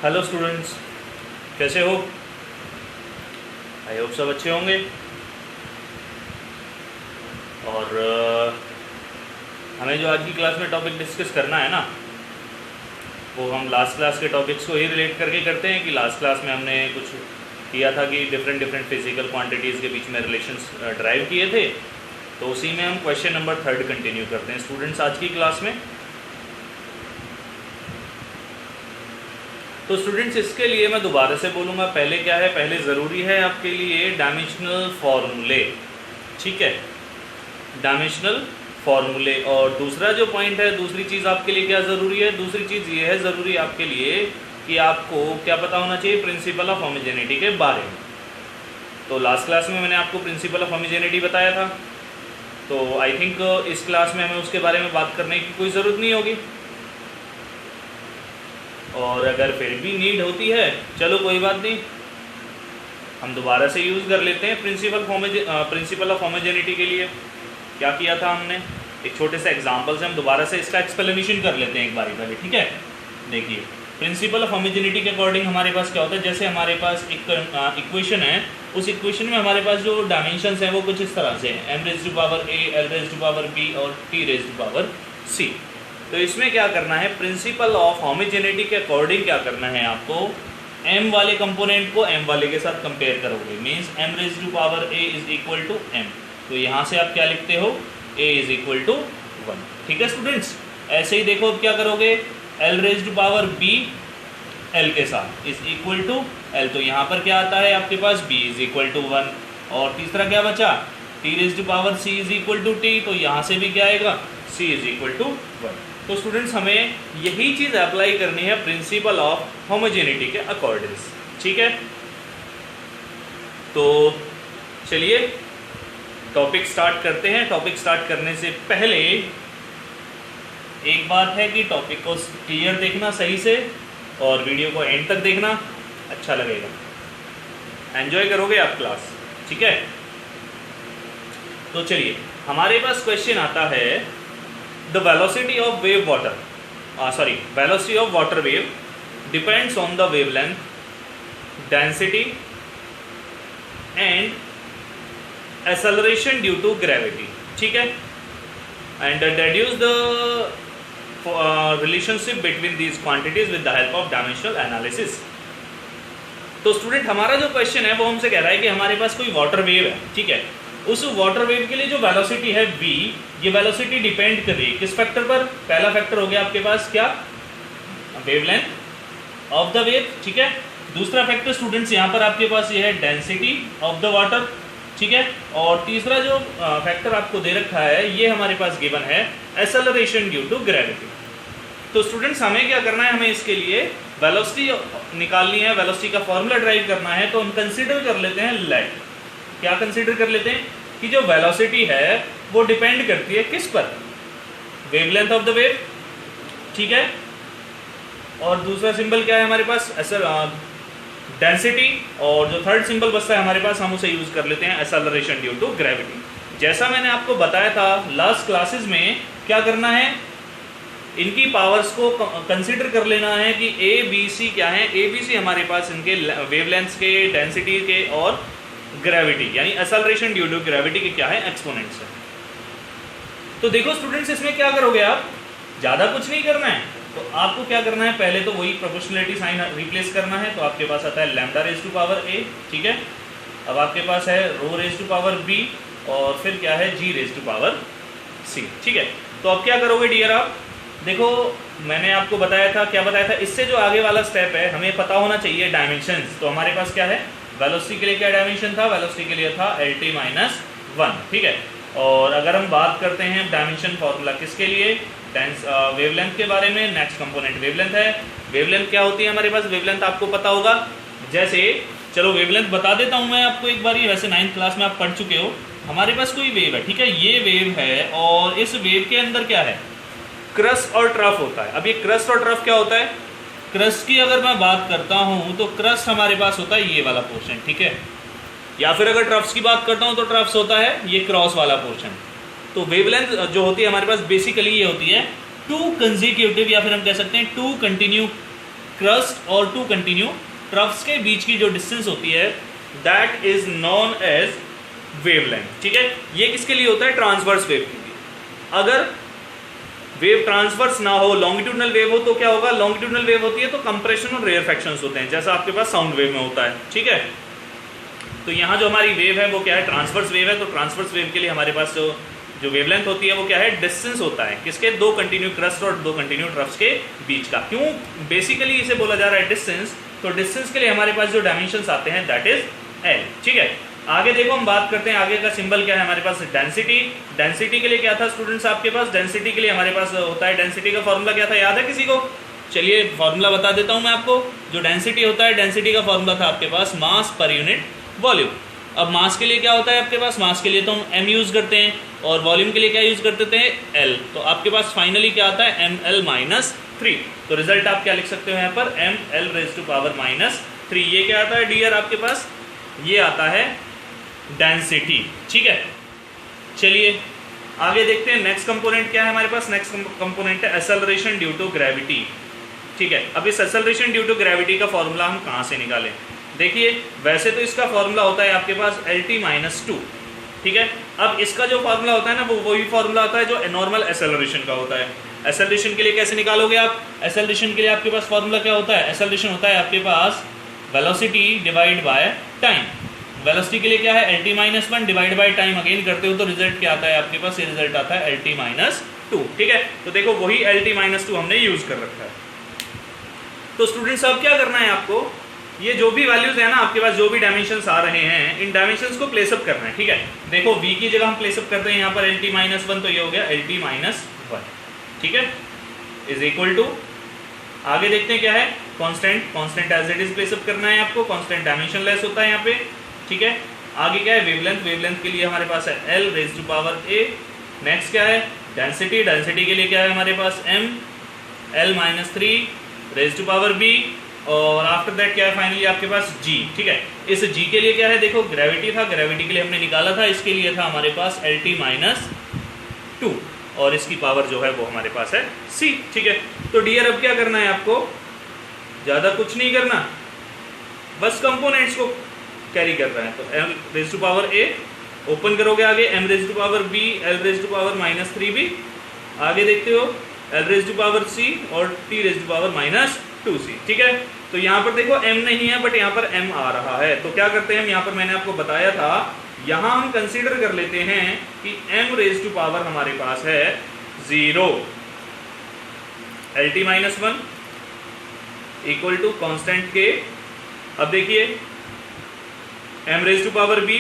Hello students, कैसे हो? I hope सब अच्छे होंगे। और हमें जो आज की क्लास में टॉपिक डिस्कस करना है ना, वो हम लास्ट क्लास के टॉपिक्स को ही रिलेट करके करते हैं कि लास्ट क्लास में हमने कुछ किया था कि डिफरेंट फिजिकल क्वांटिटीज़ के बीच में रिलेशंस ड्राइव किए थे। तो उसी में हम क्वेश्चन नंबर 3 कंटिन्यू करते हैं स्टूडेंट्स आज की क्लास में। तो स्टूडेंट्स, इसके लिए मैं दोबारा से बोलूँगा, पहले क्या है, पहले ज़रूरी है आपके लिए डायमेंशनल फॉर्मूले। ठीक है, डायमेंशनल फॉर्मूले। और दूसरा जो पॉइंट है, दूसरी चीज़ आपके लिए क्या ज़रूरी है, दूसरी चीज़ ये है ज़रूरी आपके लिए कि आपको क्या पता होना चाहिए प्रिंसिपल ऑफ होमोजेनिटी के बारे में। तो लास्ट क्लास में मैंने आपको प्रिंसिपल ऑफ होमोजेनिटी बताया था, तो आई थिंक इस क्लास में हमें उसके बारे में बात करने की कोई ज़रूरत नहीं होगी। और अगर फिर भी नीड होती है, चलो कोई बात नहीं, हम दोबारा से यूज़ कर लेते हैं प्रिंसिपल ऑफ होमोजेनिटी के लिए। क्या किया था हमने, एक छोटे से एग्जांपल से हम दोबारा से इसका एक्सप्लेनेशन कर लेते हैं एक बारी पहले। ठीक है, देखिए प्रिंसिपल ऑफ होमोजेनिटी के अकॉर्डिंग हमारे पास क्या होता है, जैसे हमारे पास एक इक्वेशन है, उस इक्वेशन में हमारे पास जो डायमेंशंस हैं वो कुछ इस तरह से हैं, m⁴a, l⁴b और t⁴c। तो इसमें क्या करना है, प्रिंसिपल ऑफ होमोजेनिटी के अकॉर्डिंग क्या करना है आपको, m वाले कंपोनेंट को m वाले के साथ कंपेयर करोगे, means m⁴a is equal to m। तो यहाँ से आप क्या लिखते हो, a इज इक्वल टू 1। ठीक है स्टूडेंट्स, ऐसे ही देखो अब क्या करोगे, l⁴b l के साथ इज इक्वल टू l। तो यहाँ पर क्या आता है आपके पास, b इज इक्वल टू 1। और तीसरा क्या बचा, t⁴c is equal to t। तो यहाँ से भी क्या आएगा, c इज इक्वल टू 1। तो स्टूडेंट्स, हमें यही चीज़ अप्लाई करनी है प्रिंसिपल ऑफ होमोजेनिटी के अकॉर्डिंग। ठीक है, तो चलिए टॉपिक स्टार्ट करते हैं। टॉपिक स्टार्ट करने से पहले एक बात है कि टॉपिक को क्लियर देखना सही से, और वीडियो को एंड तक देखना, अच्छा लगेगा, एंजॉय करोगे आप क्लास। ठीक है, तो चलिए हमारे पास क्वेश्चन आता है, the velocity of water wave depends on the wavelength, density and acceleration due to gravity. ठीक है, and deduce the relationship between these quantities with the help of dimensional analysis. तो स्टूडेंट, हमारा जो क्वेश्चन है वो हमसे कह रहा है कि हमारे पास कोई वाटर वेव है। ठीक है, उस वाटर वेव के लिए जो वेलोसिटी है v, ये वेलोसिटी डिपेंड कर रही है किस फैक्टर पर। पहला फैक्टर हो गया आपके पास क्या, वेवलेंथ ऑफ द वेव। ठीक है, दूसरा फैक्टर स्टूडेंट्स यहाँ पर आपके पास ये है डेंसिटी ऑफ द वाटर। ठीक है, और तीसरा जो फैक्टर आपको दे रखा है ये हमारे पास गिवन है एक्सेलरेशन ड्यू टू ग्रेविटी। तो स्टूडेंट्स, हमें क्या करना है, हमें इसके लिए वेलोसिटी निकालनी है, वेलोसिटी का फॉर्मूला ड्राइव करना है। तो हम कंसिडर कर लेते हैं लेट। क्या कंसिडर कर लेते हैं कि जो वेलोसिटी है वो डिपेंड करती है किस पर, वेवलेंथ ऑफ द वेव। ठीक है, और दूसरा सिंबल क्या है हमारे पास, डेंसिटी, और जो थर्ड सिंबल बचता है हमारे पास, हम उसे यूज कर लेते हैं एक्सेलरेशन ड्यू टू ग्रेविटी। जैसा मैंने आपको बताया था लास्ट क्लासेस में, क्या करना है, इनकी पावर्स को कंसिडर कर लेना है कि ए बी सी क्या है। ए बी सी हमारे पास इनके वेवलेंथ्स के, डेंसिटी के और ग्रेविटी यानी एक्सेलरेशन ड्यू टू ग्रेविटी के क्या है, एक्सपोनेंट्स है। तो देखो स्टूडेंट्स, इसमें क्या करोगे आप, ज़्यादा कुछ नहीं करना है। तो आपको क्या करना है, पहले तो वही प्रोपोर्शनलिटी साइन रिप्लेस करना है। तो आपके पास आता है λ⁴a। ठीक है, अब आपके पास है ρ⁴b और फिर क्या है g⁴c। ठीक है, तो अब क्या करोगे डियर, आप देखो मैंने आपको बताया था, क्या बताया था, इससे जो आगे वाला स्टेप है हमें पता होना चाहिए डायमेंशंस। तो हमारे पास क्या है, वेलोसिटी के लिए क्या डायमेंशन था, वेलोसिटी के लिए था LT-1। ठीक है, और अगर हम बात करते हैं डायमेंशन फॉर्मूला किसके लिए, वेवलेंथ के बारे में, नेक्स्ट कंपोनेंट वेवलेंथ है। वेवलेंथ क्या होती है हमारे पास, वेवलेंथ आपको पता होगा। जैसे चलो वेवलेंथ बता देता हूँ मैं आपको एक बारी, वैसे 9th क्लास में आप पढ़ चुके हो। हमारे पास कोई वेव है, ठीक है, ये वेव है, और इस वेव के अंदर क्या है, क्रस्ट और ट्रफ होता है। अब ये क्रस्ट और ट्रफ क्या होता है, क्रस्ट की अगर मैं बात करता हूँ तो क्रस्ट हमारे पास होता है ये वाला पोर्शन। ठीक है, या फिर अगर ट्रफ्स की बात करता हूँ तो ट्रफ्स होता है ये क्रॉस वाला पोर्शन। तो वेवलेंथ जो होती है हमारे पास बेसिकली ये होती है टू कंसेक्यूटिव या फिर हम कह सकते हैं टू कंटिन्यू क्रस्ट और टू कंटिन्यू ट्रफ्स के बीच की जो डिस्टेंस होती है that is known as wavelength. ठीक है, ये किसके लिए होता है? ट्रांसवर्स वेव के लिए। अगर वेव ट्रांसवर्स ना हो, लॉन्गिट्यूडनल वेव हो, तो क्या होगा? लॉन्गिट्यूडनल वेव होती है तो कंप्रेशन और रेयरफैक्शंस होते हैं, जैसा आपके पास साउंड वेव में होता है। ठीक है, तो यहाँ जो हमारी वेव है वो क्या है? ट्रांसवर्स वेव है। तो ट्रांसवर्स वेव के लिए हमारे पास जो वेवलेंथ होती है वो क्या है? डिस्टेंस होता है किसके? दो कंटिन्यू क्रस्ट और दो कंटिन्यू ट्रफ्स के बीच का। क्यों बेसिकली इसे बोला जा रहा है डिस्टेंस? तो डिस्टेंस के लिए हमारे पास जो डायमेंशंस आते हैं दैट इज एल। ठीक है, आगे देखो हम बात करते हैं आगे का सिंबल क्या है हमारे पास? डेंसिटी। डेंसिटी के लिए क्या था स्टूडेंट्स आपके पास? डेंसिटी के लिए हमारे पास होता है, डेंसिटी का फॉर्मूला क्या था, याद है किसी को? चलिए फॉर्मूला बता देता हूं मैं आपको। जो डेंसिटी होता है, डेंसिटी का फॉर्मूला था आपके पास मास पर यूनिट वॉल्यूम। अब मास के लिए क्या होता है आपके पास? मास के लिए तो हम एम यूज करते हैं और वॉल्यूम के लिए क्या यूज करते थे? एल। तो आपके पास फाइनली क्या आता है? M L minus 3। तो रिजल्ट आप क्या लिख सकते हो यहाँ पर? M L raise to power minus 3। ये क्या आता है डियर आपके पास? ये आता है डेंसिटी। ठीक है, चलिए आगे देखते हैं नेक्स्ट कंपोनेंट क्या है हमारे पास। नेक्स्ट कंपोनेंट है एक्सेलरेशन ड्यू टू ग्रेविटी। ठीक है, अब इस एक्सेलरेशन ड्यू टू ग्रेविटी का फॉर्मूला हम कहाँ से निकालें? देखिए वैसे तो इसका फॉर्मूला होता है आपके पास LT माइनस 2। ठीक है, अब इसका जो फॉर्मूला होता है ना वो वही फॉर्मूला होता है जो नॉर्मल एक्सेलरेशन का होता है। एक्सेलरेशन के लिए कैसे निकालोगे आप? एक्सेलरेशन के लिए आपके पास फॉर्मूला क्या होता है? एक्सेलरेशन होता है आपके पास velocity divide by time. Velocity के लिए क्या है? LT minus 1 divide by time again करते हो तो रिजल्ट क्या आता है आपके पास? ये रिजल्ट आता है LT माइनस 2। ठीक है, तो देखो वही LT माइनस 2 हमने यूज कर रखा है। तो स्टूडेंट्स अब क्या करना है आपको? ये जो भी वैल्यूज है ना आपके पास, जो भी डायमेंशंस आ रहे हैं, इन डायमेंशंस को प्लेसअप करना है। ठीक है, देखो v की जगह हम प्लेसअप करते हैं यहाँ पर LT माइनस 1, तो ये हो गया LT माइनस 1। ठीक है, इज इक्वल टू, आगे देखते हैं क्या है? Constant. Constant as it is place up करना है आपको। कांस्टेंट डायमेंशन लेस होता है यहाँ पे। ठीक है, आगे क्या है? वेवलेंथ। वेवलेंथ के लिए हमारे पास है L raise to power A। Next क्या है? डेंसिटी। डेंसिटी के लिए क्या है हमारे पास? M L माइनस 3 रेज टू पावर B। और आफ्टर दैट क्या है फाइनली आपके पास? G। ठीक है, इस G के लिए क्या है? देखो ग्रेविटी था, ग्रेविटी के लिए हमने निकाला था, इसके लिए था हमारे पास LT माइनस 2 और इसकी पावर जो है वो हमारे पास है C। ठीक है, तो डियर अब क्या करना है आपको? ज़्यादा कुछ नहीं करना, बस कंपोनेंट्स को कैरी कर रहा है। तो M raise to power A open करोगे, आगे M raise to power B, L raise to power minus 3B। आगे देखते हो L raise to power C और T raise to power minus 2C। ठीक है, तो यहाँ पर देखो M नहीं है बट यहाँ पर M आ रहा है, तो क्या करते हैं हम? यहाँ पर मैंने आपको बताया था, यहाँ हम कंसीडर कर लेते हैं कि M रेज टू पावर हमारे पास है 0, LT minus 1 equal to constant k. अब देखिए M raise to power B,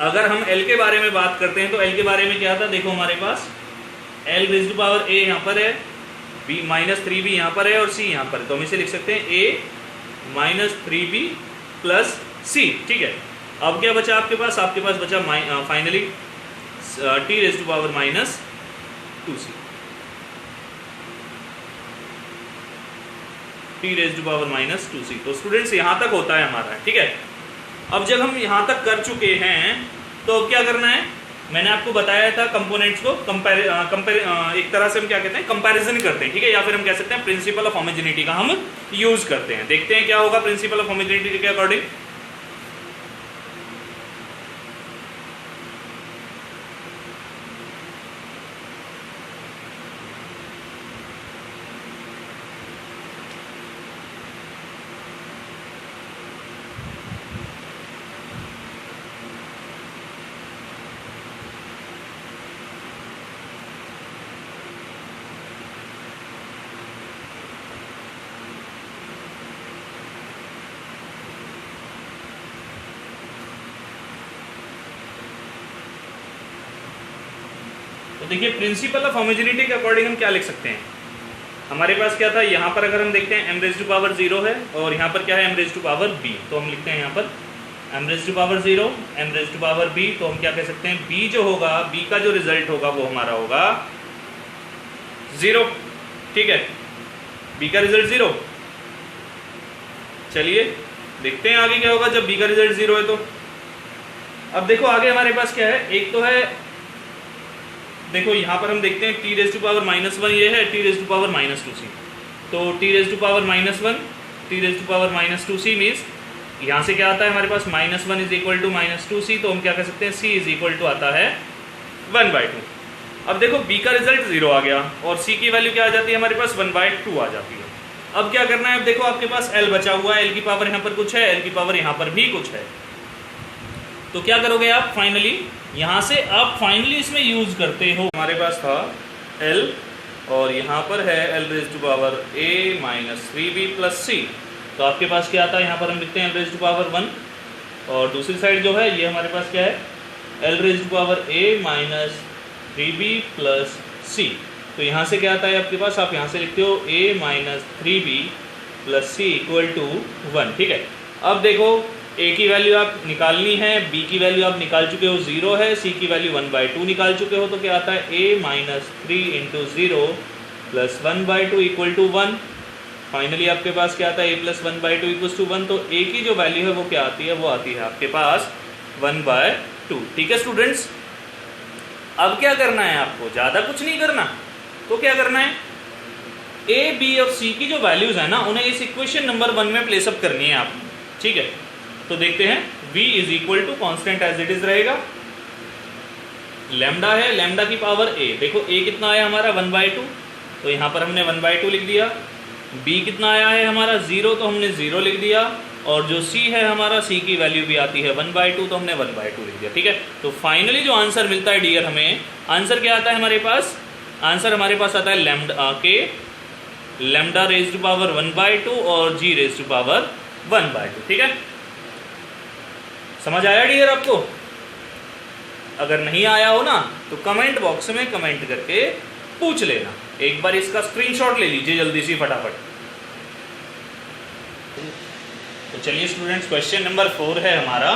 अगर हम L के बारे में बात करते हैं तो L के बारे में क्या था? देखो हमारे पास L raise to power A यहाँ पर है, B माइनस 3B यहाँ पर है और C यहाँ पर है, तो हम इसे लिख सकते हैं A minus 3B plus C। ठीक है, अब क्या बचा आपके पास? आपके पास बचा finally T raise to power minus 2C। T raise to power minus 2C। तो स्टूडेंट्स यहाँ तक होता है हमारा। ठीक है, अब जब हम यहाँ तक कर चुके हैं तो अब क्या करना है? मैंने आपको बताया था कंपोनेंट्स को एक तरह से हम क्या कहते हैं? कंपैरिजन करते हैं। ठीक है, या फिर हम कह सकते हैं प्रिंसिपल ऑफ होमोजेनिटी का हम यूज करते हैं। देखते हैं क्या होगा प्रिंसिपल ऑफ होमोजेनिटी के अकॉर्डिंग। तो देखिए प्रिंसिपल ऑफ होमोजेनिटी के अकॉर्डिंग हम क्या लिख सकते हैं? हमारे पास क्या था? यहाँ पर अगर हम देखते हैं M रेज टू पावर 0 है और यहाँ पर क्या है? M raise to power B। तो हम लिखते हैं यहाँ पर M raise to power 0, M raise to power B। तो हम क्या कह सकते हैं? B जो होगा, B का जो रिजल्ट होगा वो हमारा होगा 0। ठीक है, B का रिजल्ट 0। चलिए देखते हैं आगे क्या होगा जब B का रिजल्ट 0 है। तो अब देखो आगे हमारे पास क्या है? एक तो है देखो यहाँ पर हम देखते हैं t⁻⁻1 ये है, t⁻⁻2c। तो t⁻⁻1 t⁻⁻2c मीन्स यहाँ से क्या आता है हमारे पास -1 = -2c, तो हम क्या कर सकते हैं c = आता है 1/2। अब देखो b का रिजल्ट 0 आ गया और c की वैल्यू क्या आ जाती है हमारे पास 1/2 आ जाती है। अब क्या करना है, अब देखो आपके पास l बचा हुआ है, l की पावर यहाँ पर कुछ है, l की पावर यहाँ पर भी कुछ है। तो क्या करोगे आप फाइनली, यहाँ से आप फाइनली इसमें यूज करते हो। हमारे पास था l और यहाँ पर है l⁻⁻3b + c, तो आपके पास क्या आता है, यहाँ पर हम लिखते हैं l⁻1 और दूसरी साइड जो है ये हमारे पास क्या है l⁻⁻3b + c। तो यहाँ से क्या आता है आपके पास, आप यहाँ से लिखते हो a-3b + c = 1। ठीक है, अब देखो a की वैल्यू आप निकालनी है, b की वैल्यू आप निकाल चुके हो 0 है, c की वैल्यू 1/2 निकाल चुके हो, तो क्या आता है a-3 × 0 + 1/2 = 1। फाइनली आपके पास क्या आता है a + 1/2 = 1। तो a की जो वैल्यू है वो क्या आती है, वो आती है आपके पास 1/2। ठीक है स्टूडेंट्स, अब क्या करना है आपको, ज़्यादा कुछ नहीं करना। तो क्या करना है, a, b और c की जो वैल्यूज है ना उन्हें इस इक्वेशन नंबर 1 में प्लेसअप करनी है आप। ठीक है, तो देखते हैं v = constant as it is रहेगा, लैम्डा है, लैम्डा की पावर a। देखो a कितना आया हमारा 1/2, तो यहाँ पर हमने 1/2 लिख दिया। b कितना आया है हमारा 0, तो हमने 0 लिख दिया। और जो c है हमारा, c की वैल्यू भी आती है 1/2, तो हमने 1/2 लिख दिया। ठीक है, तो फाइनली जो आंसर मिलता है डियर, हमें आंसर क्या आता है हमारे पास, आंसर हमारे पास आता है लैम्डा के λ⁻1/2 और g⁻1/2। ठीक है, समझ आया डियर आपको? अगर नहीं आया हो ना तो कमेंट बॉक्स में कमेंट करके पूछ लेना। एक बार इसका स्क्रीनशॉट ले लीजिए जल्दी से फटाफट। तो चलिए स्टूडेंट्स, क्वेश्चन नंबर 4 है हमारा।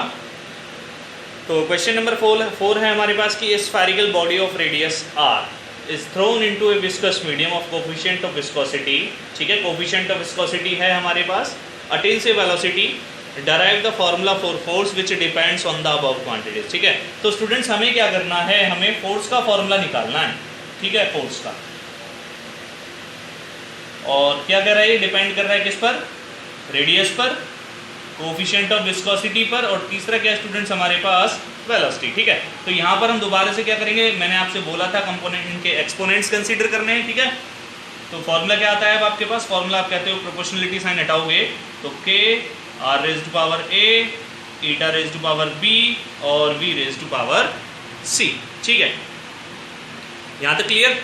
तो क्वेश्चन नंबर 4 है हमारे पास कि spherical body of radius r is thrown into a viscous medium of coefficient of viscosity. ठीक है, कोफिशिएंट ऑफ विस्कोसिटी है हमारे पास, attains a velocity, derive the formula for force which depends on the above quantities। ठीक है, तो students हमें क्या करना है, हमें फोर्स का फॉर्मूला निकालना है। ठीक है, फोर्स का, और क्या कर रहा है, ये डिपेंड कर रहा है किस पर, रेडियस पर, कोफिशिएंट ऑफ विस्कोसिटी पर, और तीसरा क्या स्टूडेंट्स हमारे पास वेलोसिटी। ठीक है, तो यहाँ पर हम दोबारा से क्या करेंगे, मैंने आपसे बोला था कंपोनेंट इनके एक्सपोनेंट्स कंसीडर करने हैं। ठीक है, तो फॉर्मूला क्या आता है अब आपके पास, फॉर्मूला आप कहते हो प्रोपोर्शनलिटी साइन हटाओगे तो k r⁻A η⁻B और v⁻C। ठीक है, यहाँ तक क्लियर?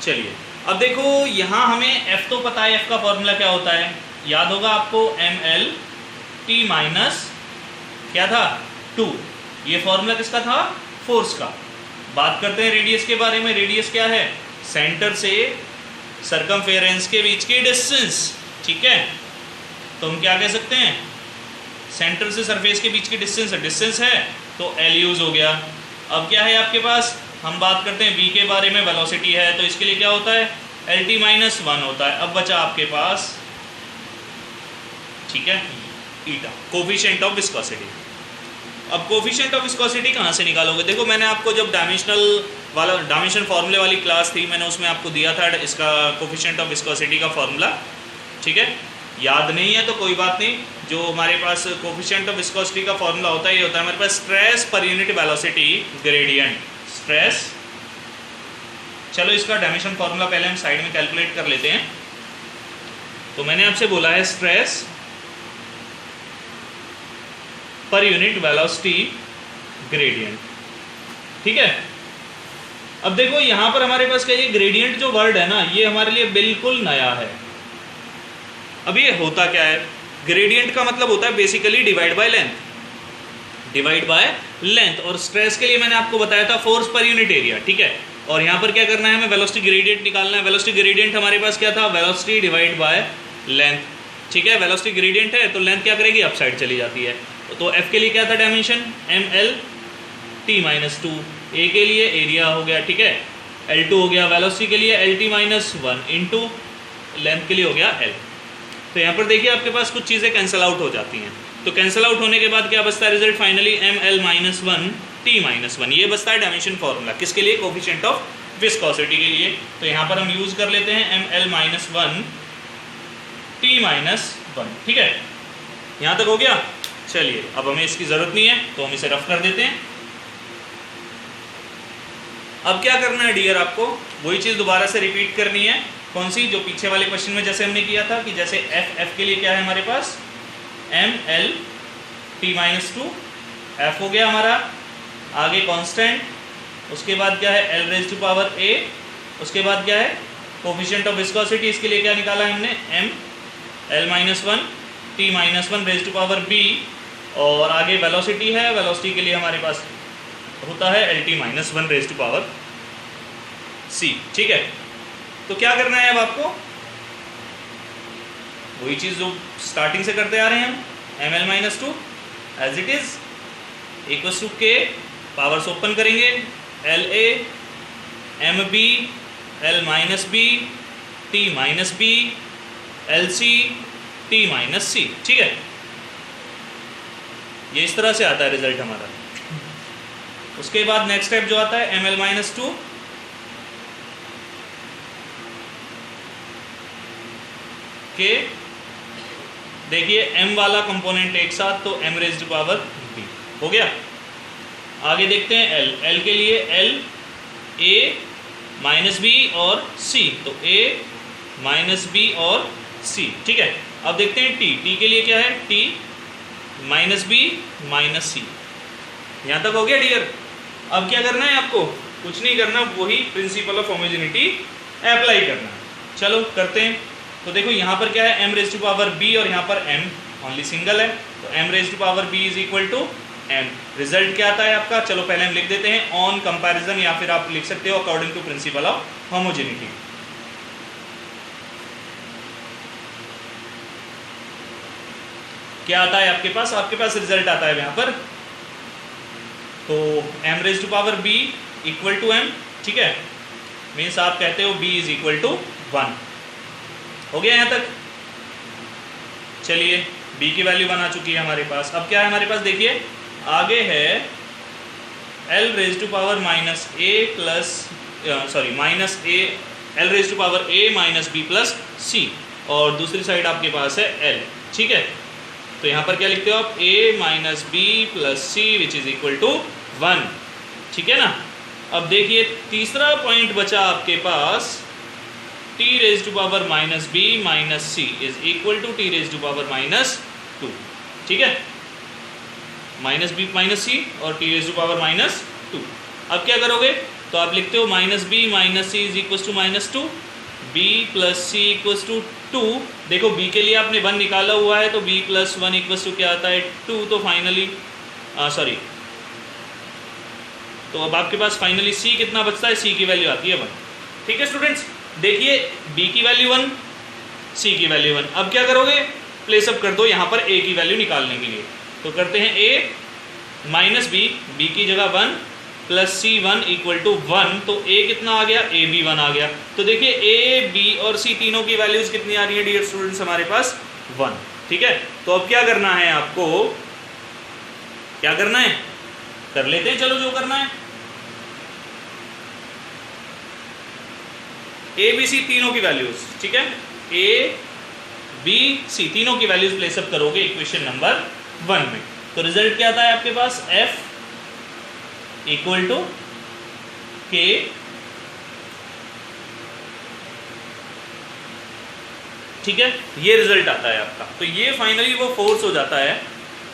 चलिए अब देखो, यहाँ हमें f तो पता है, f का फॉर्मूला क्या होता है, याद होगा आपको, ml t माइनस क्या था 2। ये फॉर्मूला किसका था, फोर्स का। बात करते हैं रेडियस के बारे में। रेडियस क्या है, सेंटर से सरकमफेरेंस के बीच की डिस्टेंस। ठीक है, तो हम क्या कह सकते हैं, सेंटर से सरफेस के बीच की डिस्टेंस है, तो L यूज हो गया। अब क्या है आपके पास, हम बात करते हैं v के बारे में, वेलोसिटी है, तो इसके लिए क्या होता है, LT-1 होता है। अब बचा आपके पास, ठीक है, ईटा, कोफिशिएंट ऑफ विस्कोसिटी। अब कोफिशिएंट ऑफ विस्कोसिटी कहाँ से निकालोगे, देखो मैंने आपको जब डायमेंशन फॉर्मूले वाली क्लास थी, मैंने उसमें आपको दिया था इसका कोफिशिएंट ऑफ विस्कोसिटी का फॉर्मूला। ठीक है, याद नहीं है तो कोई बात नहीं, जो हमारे पास कोफिशिएंट ऑफ विस्कोसिटी का फॉर्मूला होता है, ये होता है हमारे पास stress per unit velocity gradient, stress. चलो इसका डायमेंशन फॉर्मूला पहले हम साइड में कैलकुलेट कर लेते हैं। तो मैंने आपसे बोला है stress per unit velocity gradient. ठीक है, अब देखो यहाँ पर हमारे पास क्या, ये ग्रेडियंट जो वर्ड है ना, ये हमारे लिए बिल्कुल नया है। अब ये होता क्या है, ग्रेडियंट का मतलब होता है बेसिकली डिवाइड बाय लेंथ, और स्ट्रेस के लिए मैंने आपको बताया था फोर्स पर यूनिट एरिया। ठीक है, और यहाँ पर क्या करना है, हमें वेलोसिटी ग्रेडियंट निकालना है। वेलोसिटी ग्रेडियंट हमारे पास क्या था, वेलोसिटी डिवाइड बाय लेंथ। ठीक है, वेलोसिटी ग्रेडियंट है तो लेंथ क्या करेगी, अप साइड चली जाती है। तो f के लिए क्या था डायमेंशन, ml t-2, a के लिए एरिया हो गया। ठीक है, L2 हो गया, वेलोसिटी के लिए LT-1 इंटू लेंथ के लिए हो गया L। तो यहाँ पर देखिए आपके पास कुछ चीज़ें कैंसिल आउट हो जाती हैं, तो कैंसिल आउट होने के बाद क्या बचता है रिजल्ट, फाइनली ml-1 T-1। ये बचता है डायमेंशन फॉर्मूला किसके लिए, कोफिशिएंट ऑफ विस्कोसिटी के लिए। तो यहाँ पर हम यूज कर लेते हैं ml-1 T-1। ठीक है, यहाँ तक हो गया। चलिए अब हमें इसकी जरूरत नहीं है तो हम इसे रफ कर देते हैं। अब क्या करना है डियर, आपको वही चीज दोबारा से रिपीट करनी है। कौन सी, जो पीछे वाले क्वेश्चन में जैसे हमने किया था कि जैसे एफ के लिए क्या है हमारे पास ml-T-2 एफ हो गया हमारा, आगे कांस्टेंट, उसके बाद क्या है L⁴A, उसके बाद क्या है कोफिशिएंट ऑफ विस्कोसिटी, इसके लिए क्या निकाला है हमने ml-1 T-1⁵B, और आगे वेलोसिटी है, वेलोसिटी के लिए हमारे पास होता है LT-1/c। ठीक है, तो क्या करना है अब आपको, वही चीज जो स्टार्टिंग से करते आ रहे हैं हम, ml-2 as it is equals to k, powers open करेंगे, LA MB L-B T-B LC T-C। ठीक है, ये इस तरह से आता है रिजल्ट हमारा। उसके बाद नेक्स्ट स्टेप जो आता है ml-2 के, देखिए m वाला कंपोनेंट एक साथ तो m⁵b हो गया। आगे देखते हैं l के लिए L-A-B और C, तो A-B और C। ठीक है, अब देखते हैं T के लिए क्या है T-B-C। यहाँ तक हो गया डियर। अब क्या करना है आपको, कुछ नहीं करना, वही प्रिंसिपल ऑफ होमोजेनिटी अप्लाई करना है। चलो करते हैं। तो देखो यहाँ पर क्या है m⁵b और यहाँ पर m ओनली सिंगल है, तो m⁵b is equal to m। Result क्या आता है आपका, चलो पहले हम लिख देते हैं ऑन कंपैरिजन, या फिर आप लिख सकते हो according to principle of homogeneity. क्या आता है आपके पास रिजल्ट आता है यहाँ पर, तो m⁵b इक्वल टू m। ठीक है, मीन्स आप कहते हो b इज इक्वल टू 1। हो गया यहाँ तक। चलिए b की वैल्यू बना चुकी है हमारे पास। अब क्या है हमारे पास, देखिए आगे है L⁴A-B+C, और दूसरी साइड आपके पास है L। ठीक है, तो यहाँ पर क्या लिखते हो आप A-B+C which is equal to 1। ठीक है ना। अब देखिए तीसरा पॉइंट बचा आपके पास T⁻⁻B-C is equal to T⁻⁻2। ठीक है, -B-C और T⁻⁻2। अब क्या करोगे, तो आप लिखते हो -B-C is equal to -2, B+C equals to 2। देखो B के लिए आपने 1 निकाला हुआ है, तो B+1 इक्वल्स टू क्या आता है 2। तो फाइनली तो अब आपके पास फाइनली C कितना बचता है, C की वैल्यू आती है 1। ठीक है स्टूडेंट्स, देखिए B की वैल्यू 1, C की वैल्यू 1। अब क्या करोगे, प्लेसअप कर दो यहाँ पर A की वैल्यू निकालने के लिए। तो करते हैं A - B की जगह 1 + C1 इक्वल टू 1, तो A कितना आ गया, A भी 1 आ गया। तो देखिए A, B और C तीनों की वैल्यूज कितनी आ रही है डियर स्टूडेंट्स हमारे पास 1। ठीक है, तो अब क्या करना है आपको, क्या करना है कर लेते हैं, चलो जो करना है। A, B, C तीनों की वैल्यूज, ठीक है, A, B, C तीनों की वैल्यूज प्लेसअप करोगे इक्वेशन नंबर 1 में। तो रिजल्ट क्या आता है आपके पास, F इक्वल टू K ठीक है, ये रिजल्ट आता है आपका। तो ये फाइनली वो फोर्स हो जाता है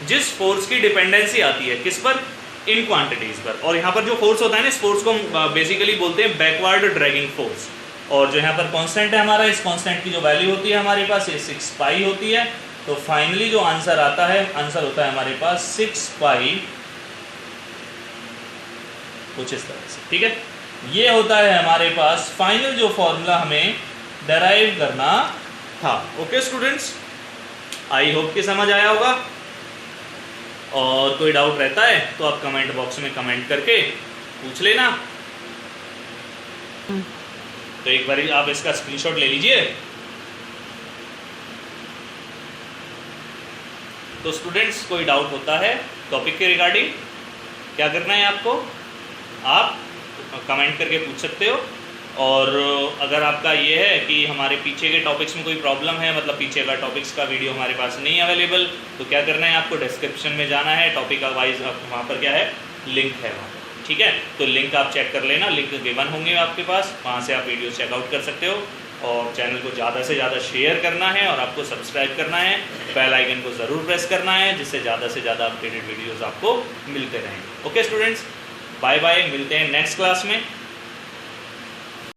जिस फोर्स की डिपेंडेंसी आती है किस पर, इन क्वांटिटीज पर। और यहाँ पर जो फोर्स होता है ना, इस फोर्स को हम बेसिकली बोलते हैं बैकवर्ड ड्रैगिंग फोर्स। और जो यहाँ पर कांस्टेंट है हमारा, इस कांस्टेंट की जो वैल्यू होती है हमारे पास ये 6 पाई होती है। तो फाइनली जो आंसर आता है, आंसर होता है हमारे पास 6 पाई, कुछ इस तरह से। ठीक है, ये होता है हमारे पास फाइनल जो फॉर्मूला हमें डेराइव करना था। ओके स्टूडेंट्स, आई होप कि समझ आया होगा। और कोई डाउट रहता है तो आप कमेंट बॉक्स में कमेंट करके पूछ लेना। तो एक बार आप इसका स्क्रीनशॉट ले लीजिए। तो स्टूडेंट्स कोई डाउट होता है टॉपिक के रिगार्डिंग क्या करना है आपको, आप कमेंट करके पूछ सकते हो। और अगर आपका ये है कि हमारे पीछे के टॉपिक्स में कोई प्रॉब्लम है, मतलब पीछे का टॉपिक्स का वीडियो हमारे पास नहीं अवेलेबल, तो क्या करना है आपको, डिस्क्रिप्शन में जाना है, टॉपिक वाइज वहाँ पर क्या है, लिंक है वहाँ पर, ठीक है। तो लिंक आप चेक कर लेना, लिंक गिवन होंगे आपके पास, वहाँ से आप वीडियो चेकआउट कर सकते हो। और चैनल को ज़्यादा से ज़्यादा शेयर करना है और आपको सब्सक्राइब करना है, बेल आइकन को ज़रूर प्रेस करना है, जिससे ज़्यादा से ज़्यादा अपडेटेड वीडियोज़ आपको मिलते रहें। ओके स्टूडेंट्स, बाय बाय, मिलते हैं नेक्स्ट क्लास में।